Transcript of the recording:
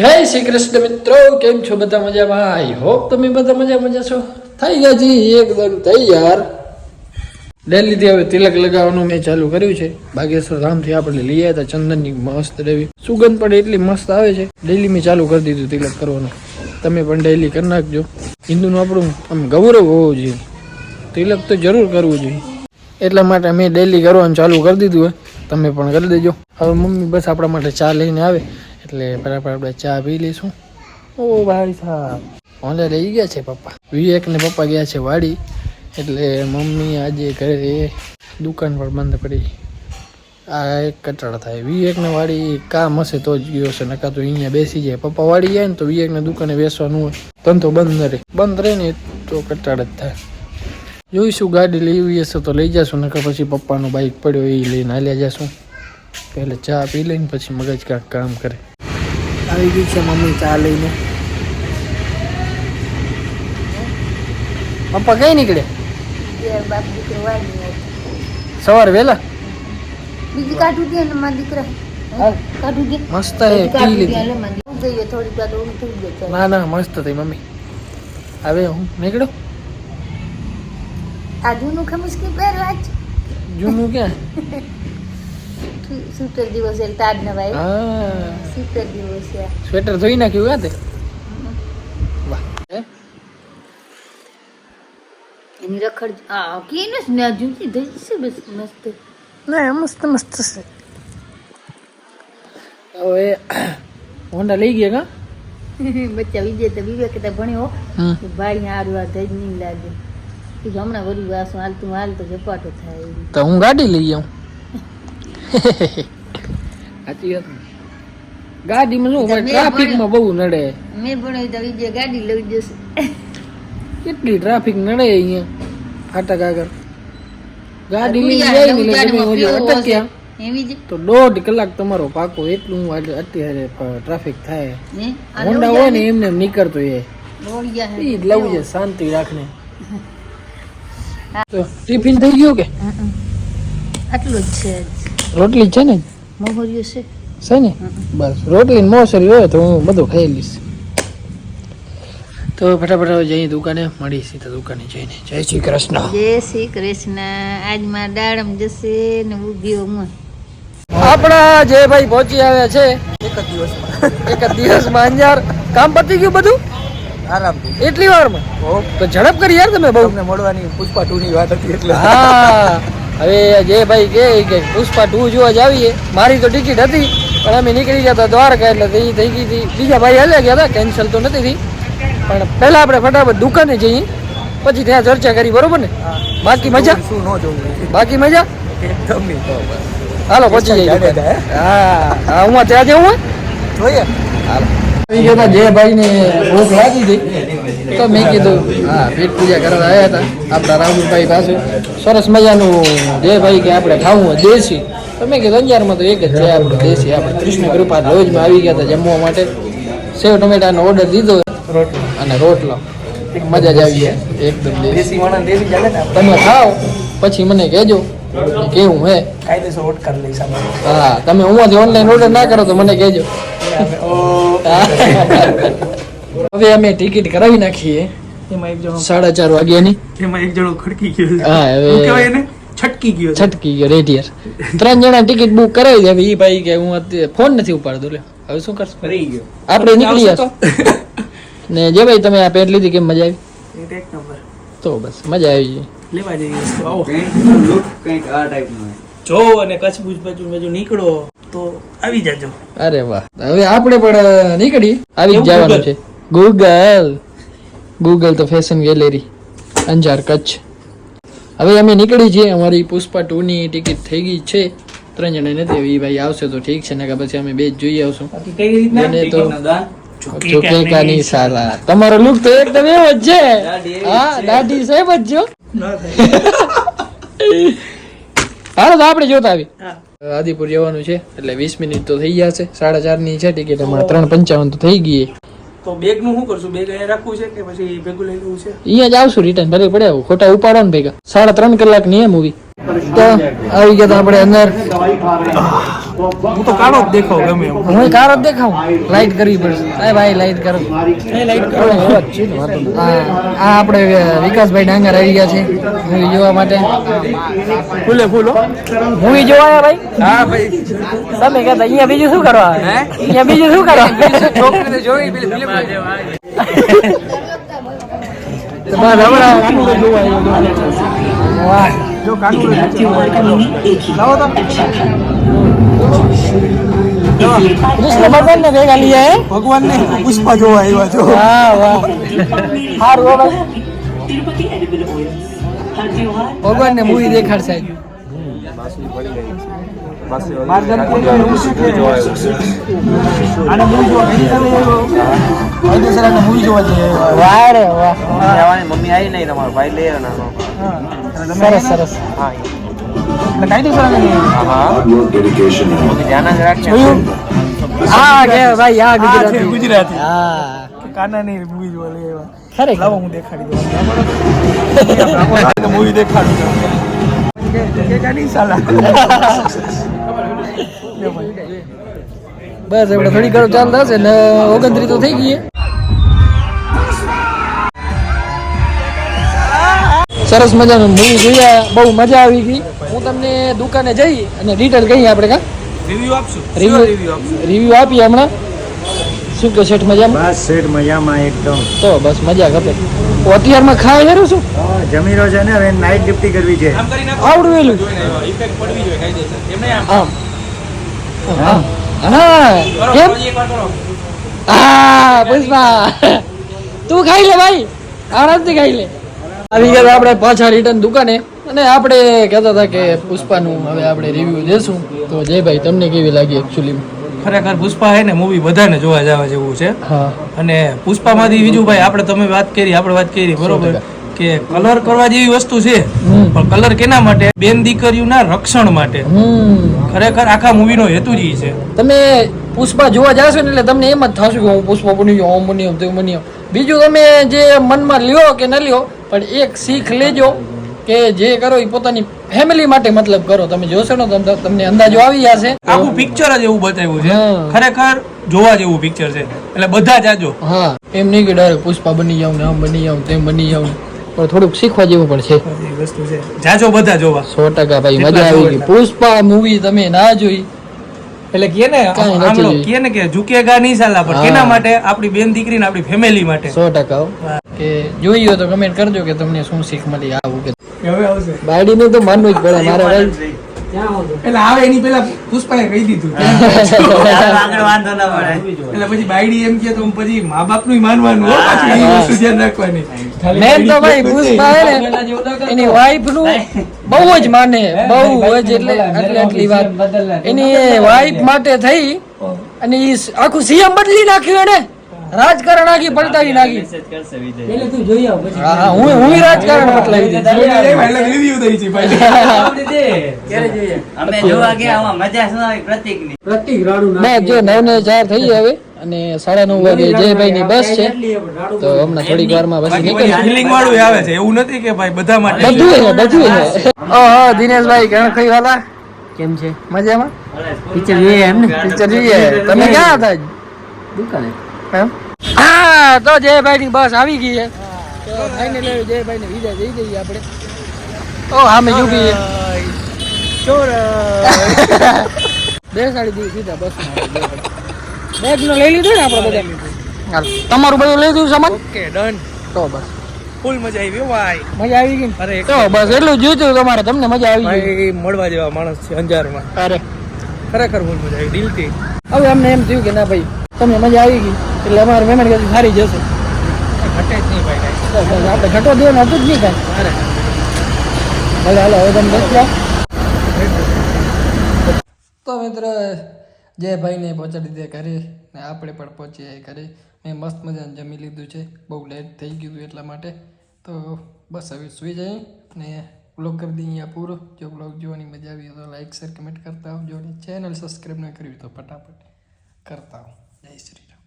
જય શ્રી કૃષ્ણ મિત્રો, કેમ છો? બધા મજામાં? આઈ હોપ તમે બધા મજા છો. થઈ ગયા જી એકદમ તૈયાર. દિલ્હીથી હવે તિલક લગાવવાનું મેં ચાલુ કર્યું છે. બાગેશ્વર ધામથી આપણે લઈ આવ્યા હતા ચંદનની મસ્ત એવી સુગંધ પણ એટલી મસ્ત આવે છે. ડેલી મેં ચાલુ કરી દીધું તિલક કરવાનું. તમે પણ ડેલી કરી નાખજો. હિન્દુનું આપણું આમ ગૌરવ હોવું જોઈએ. તિલક તો જરૂર કરવું જોઈએ. એટલા માટે મેં ડેલી કરવાનું ચાલુ કરી દીધું હોય. તમે પણ કરી દેજો. હવે મમ્મી બસ આપણા માટે ચા લઈને આવે એટલે બરાબર આપણે ચા પી લઈશું. ઓ ભાઈ સાહેબ, ઓલે લઈ ગયા છે પપ્પા. વિવેક ને પપ્પા ગયા છે વાડી, એટલે મમ્મી આજે ઘરે દુકાન પર બંધ પડી. આ એક કટાળ થાય. વિવેકને વાડી કામ હશે તો જ ગયો હશે, નકા તો અહીંયા બેસી જાય. પપ્પા વાડી જાય ને તો વિવેકને દુકાને બેસવાનું હોય, ધંધો બંધ રહે ને તો કટાળ જ થાય. જોઈશું, ગાડી લેવી હશે તો લઈ જશું, નકા પછી પપ્પાનું બાઇક પડ્યો એ લઈને હાલ્યા જશું. પહેલે ચા પી લઈને પછી મગજ કાંક કામ કરે. આવી ગઈ છે મમ્મી ચા લઈને. પપ્પા કઈ નીકળે? સવારે વહેલા બીજી કાઢું દે ને મારા દીકરા કાઢું દે. મસ્ત હે કી લીધી. થોડી વાર ઓલું થઈ ગયો. ના ના મસ્ત થઈ મમ્મી. હવે હું નીકળો. આ જૂનું ખમીસ કે પહેરવા જ જૂનું ક્યાં? સ્વેટર દિવસ એટલે તાજ નવાય. હા સ્વેટર દિવસ છે. સ્વેટર ધોઈ નાખ્યું કાં તે? વાહ. એની રખડ આ કે ને સ્નેહ જૂતી થઈ છે બસ મસ્ત. ના મસ્ત મસ્ત છે. હવે હોન્ડા લઈ ગયા કા? બચ્ચા વિજય તો વિવેક તો ભણ્યો ભાઈ હારું આ ધજ નહીં લાગે. હમણાં વરું વાસું હાલતું હાલ તો ઝપાટો થાય. તો હું ગાડી લઈ આવું. સાચી વાત. ગાડીમાં શું ટ્રાફિકમાં બહુ નડે. મેં ભણ્યું તો વિજય ગાડી લઈ જશે. કેટલી ટ્રાફિક નડે અહીંયા ફાટક આગળ. ગાડી લઈ જાય ને અટક્યા એવી જ તો 1.5 કલાક તમારો પાકો. એટલું અત્યારે ટ્રાફિક થાય. હોન્ડા હોય ને એમને નીકળતો એ લવું છે શાંતિ રાખને. તો ટિફિન થઈ ગયું કે? આટલું જ છે. રોટલી છે ને? મોહરીઓ છે છે ને? બસ રોટલી મોસરી હોય તો હું બધું ખાઈ લઈશ. તો ફટાફટ જઈએ દુકાને, મળી સીધા દુકાને જઈને. જય શ્રી કૃષ્ણ. જય શ્રી કૃષ્ણ. આજમાં દાડમ જશે ને ઉગીઓ હું આપણા જે ભાઈ પહોંચી આવ્યા છે એક જ દિવસમાં અંજાર. કામ પતી ગયું બધું આરામથી એટલી વારમાં? તો ઝડપ કરી યાર તમે બહુ. તમને મળવાની પુષ્પા 2 ની વાત હતી એટલે. હા હવે જે ભાઈ કે પુષ્પા 2 જોવા જ આવીએ. મારી તો ટિકિટ હતી પણ અમે નીકળી ગયા હતા દ્વારકા, એટલે થઈ ગઈ હતી. બીજા ભાઈ હાલ્યા ગયા હતા, કેન્સલ તો નથી થઈ. પણ પહેલા આપણે ફટાફટ દુકાને જઈએ, પછી ત્યાં ચર્ચા કરી, બરોબર ને? બાકી મજા? શું ન જોવું બાકી મજા એકદમ નહીં. હાલો પહોંચી જઈએ. હા હું ત્યાં જવું હોય જોઈએ. જે ભાઈ ને ભૂખ લાગી હતી તો મેં કીધું હા પેટ પૂજા કરવા આવ્યા હતા આપણા રાહુલભાઈ પાસે. સરસ મજાનું જે ભાઈ કે આપણે ખાવું હોય દેશી, તો મેં કીધું અંજારમાં તો એક જ છે આપણું દેશી. આપણે કૃષ્ણ કૃપા રોજમાં આવી ગયા હતા જમવા માટે. સેવ ટમેટાનો ઓર્ડર દીધો અને રોટલો. મજા જ આવી જાય એકદમ દેશી. દેશી ચાલે ને. તમે ખાઓ પછી મને કહેજો કેવું હે. કાયદેસર વોટ કરી લઈશ આપણે. હા તમે હું ઓનલાઈન ઓર્ડર ના કરો તો મને કહેજો. હવે અમે ટિકિટ કરાવી નાખીએ. એમાં એક જણો 4:30 વાગ્યાની. એમાં એક જણો ખડકી ગયો. હા હવે શું કહેવાય એને? છટકી ગયો રેડિયર. 3 જણા ટિકિટ બુક કરાવી દે. એ ભાઈ કે હું ફોન નથી ઉપાડતો. લે હવે શું કરશું? રહી ગયો. આપણે નીકળી જશું. ને જે ભાઈ તમે આ પેન્ટ લીધી કેમ મજા આવી? એક નંબર. તો બસ મજા આવી ગઈ. લેવા જઈએ વસ્તુ. આવો લુક કંઈક આ ટાઈપનો જો અને કચ્છ ભુજ બાજુ નીકળો તો આવી જાજો. અરે વાહ. હવે આપણે પણ નીકળી આવી જ જવાનું છે. ગૂગલ તો ફેશન ગેલેરી અંજાર કચ્છ. હવે અમે નીકળી છીએ. અમારી પુષ્પા 2 ની ટિકિટ થઈ ગઈ છે. 3 જણા નથી. એ ભાઈ આવશે તો ઠીક છે, નકા પછી અમે બે જ જોઈ આવશું. બાકી કઈ રીતના એને તો ટિકિટનો દાન ચોકેકાની સાલા. તમારો લુક તો એકદમ એવો જ છે. હા દાઢી સાહેબ જ જો. ના થાય. હાલો તો આપણે જોતા આવી. હા. આદિપુર જવાનું છે એટલે 20 મિનિટ તો થઈ ગયા છે. 4:30 ની છે ટિકિટ. હમણાં 3:55 તો થઈ ગઈ. તો બેગ નું શું કરશું? બેગ અહીંયા રાખવું છે કે પછી ભેગું લઈ લેવું છે? અહીંયા જ આવશું રિટર્ન ભલે પડે. ખોટા ઉપાડો ને ભેગા. 3.5 કલાક ની મૂવી. તો આવી ગયા તા આપણે અંદર. હું તો કાળો જ દેખાવ ગમે એમ. હું કારો જ દેખાઉં. લાઈટ કરવી પડશે. એ ભાઈ લાઈટ કરો. હા આ આપણે વિકાસભાઈ ડાંગર આવી ગયા છે મૂવી જોવા માટે. ફૂલે ફૂલો. મૂવી જોવા આવ્યા ભાઈ? હા ભાઈ. તમે કહેતા અહીંયા બીજું શું કરવા? અહીંયા બીજું શું કરવા? છોકરીને જોઈ પેલી ફિલ્મ બસ હમણાં વાહ જો કાનુડો લાવો તો. કૃષ્ણ ભગવાન ને ભેગા લીયા હે? ભગવાન ને પુષ્પા જોવા આવ્યા છો. વાહ વાહ સારું હો ભાઈ. ભગવાન ને મૂવી દેખાડશે. આને મૂવી જોવા ગઈ તમે કાયદેસર મૂવી જોવા જઈએ. વાહ રે વાહ મમ્મી આવી નહીં તમારો ભાઈ લઈ આવ્યો સરસ સરસ. એટલે કાયદેસર જોયું? હા કે ભાઈ આ ગુજરાતી. ગુજરાતી હા કાના ની મૂવી જોવા લઈ આવ્યા. ખરેખર લાવો હું દેખાડી દઉં મૂવી દેખાડું કે ગાડી સાલા. બસ આપણે થોડી ઘણું ચાલુ થશે ને 29 તો થઈ ગઈ. સરસ મજાનું મૂવી જોયા, બહુ મજા આવી ગઈ. હું તમને દુકાને જઈ અને ડિટેલ કહી આપણે કા રિવ્યુ આપશું. રિવ્યુ આપીએ હમણાં. શું કહો શેઠ મજામાં? બસ સેટ મજામાં એકદમ. તો બસ મજા ખપે. અત્યારમાં ખાવા હેરું શું જમી રહ્યો છે ને હવે નાઇટ ડ્યુટી કરવી છે. આવડું વેલું ઇફેક્ટ પડવી જોઈએ કાયદેસર. એમને આમ હા કેમ હા પુષ્પા તું ખાઈ લે ભાઈ આરામથી ખાઈ લે. આવી ગયા આપણે પાછા રિટર્ન દુકાને અને આપણે કહેતા હતા કે પુષ્પાનું હવે આપણે રિવ્યુ દેશું. તો જયભાઈ તમને કેવી લાગી એકચ્યુઅલી? ખરેખર પુષ્પા હે ને મૂવી બધાને જોવા જવા જેવું છે. હા અને પુષ્પામાંથી બીજું ભાઈ આપણે વાત કરી બરોબર કે કલર કરવા જેવી વસ્તુ છે પણ કલર કેના માટે? બેન દીકરીઓના રક્ષણ માટે. ખરેખર આખા મૂવીનો હેતુ જ ઈ છે. તમે પુષ્પા જોવા જાશો ને એટલે તમને એમ જ થશે કે હું પુષ્પા બની જાઉં, ઓમ બની જાઉં, તેમ બની જાઉં. બીજું તમે જે મનમાં લ્યો કે ન લ્યો પણ એક શીખ લેજો કે જે કરો એ પોતાની ફેમિલી માટે મતલબ કરો. તમે જોશો ને તમને અંદાજો આવી જશે. આખું પિક્ચર જ એવું બતાવ્યું છે. હા. ખરેખર જોવા જેવું પિક્ચર છે એટલે બધા જાજો. હા એમ નહીં કે ડાયરેક્ટ પુષ્પા બની જાઉં ને આમ બની જાઉં તેમ બની જાઉં પણ થોડુંક શીખવા જેવું પણ છે. વસ્તુ છે જાજો બધા જોવા. 100% ભાઈ મજા આવી ગઈ. પુષ્પા મૂવી તમે ના જોઈ એટલે કે ને કાંઈ નથી આમળો જોયું. કે ને કે ઝુકેગા નહીં સાલા પણ હા. કેના માટે? આપણી બેન દીકરી ને આપણી ફેમિલી માટે. 100% કે જોઈ હોય તો કમેન્ટ કરજો કે તમને શું શીખ મળી. આવું કે હવે આવશે બાયડીને તો માનવું જ પડે મારે ભાઈ. એટલે આવે એની પેલા પુષ્પાએ કહી દીધું આગળ વાંધો ના પડે. એટલે પછી બાયડી એમ કે તો પછી મા બાપ નું માનવાનું હો, પાછું એ વસ્તુ ધ્યાન રાખવાની. મેન તો ભાઈ પુષ્પા હે ને એની વાઈફ નું બહુ જ માને, બહુ જ એટલે એટલી વાત એની વાઈફ માટે થઈ અને ઈ આખું સીએમ બદલી નાખ્યું એને. રાજકારણ આખી પલટાવી નાખી. હા હા હું રાજકારણ બદલાવી દીધું. એટલે review દઈ છે ભાઈ. અમે જોવા ગયા આમાં મજા શું આવી પ્રતિકની. બસ જો 9:04 થઈ હવે અને 9:30 વાગે જયભાઈ ની બસ છે તો હમણાં થોડીક વારમાં પછી નીકળીશું. ફિલિંગ વાળું આવે છે એવું નથી કે ભાઈ બધા માટે. બધું છે. ઓહો દિનેશભાઈ ગણખઈ વાલા કેમ છે? મજામાં? પિક્ચર જોઈએ એમ ને? પિક્ચર જોઈએ. તમે ક્યાં હતા આજ? દુકાને. એમ? હા તો જયભાઈ ની બસ આવી ગઈ છે તો ફાઇનલી જયભાઈ ને વિદાય દઈ દઈએ આપણે. ઓ હા મેં જોઈ બેસાડી દીધી સીધા બસ બેગ નો લઈ લીધું ને આપણે બધા. હાલ તમારું બધું લઈ દીધું સામાન? Okay done. તો બસ ફૂલ મજા આવી ભાઈ. મજા આવી ગઈ ને? અરે તો બસ એટલું જ જોઈતું તમારે. તમને મજા આવી ગઈ? ભાઈ મળવા જેવા માણસ છે અંજારમાં. અરે ખરેખર ફૂલ મજા આવી દિલથી. હવે અમને એમ થયું કે ના ભાઈ તમને મજા આવી ગઈ એટલે અમારે પેમેન્ટ કદી સારી જશે. ઘટે જ નહીં ભાઈ કાંઈ. તો બસ આપણે ઘટો દેવાનું હતું જ નહીં કાંઈ. અરે ભલે હાલો હવે તમે બસ તો મિત્ર જયભાઈને પહોંચાડી દે ઘરે ને આપણે પણ પહોંચીએ ઘરે. મેં મસ્ત મજાનું જમી લીધું છે. બહુ લેટ થઈ ગયું હતું એટલા માટે તો બસ હવે સૂઈ જઈએ ને બ્લોગ કરી દઈએ અહીંયા પૂરો. જો બ્લોગ જોવાની મજા આવી તો લાઈક શેર કમેન્ટ કરતા આવજો અને ચેનલ સબસ્ક્રાઈબ ન કરવી તો ફટાફટ કરતા આવો. જય શ્રી રામ.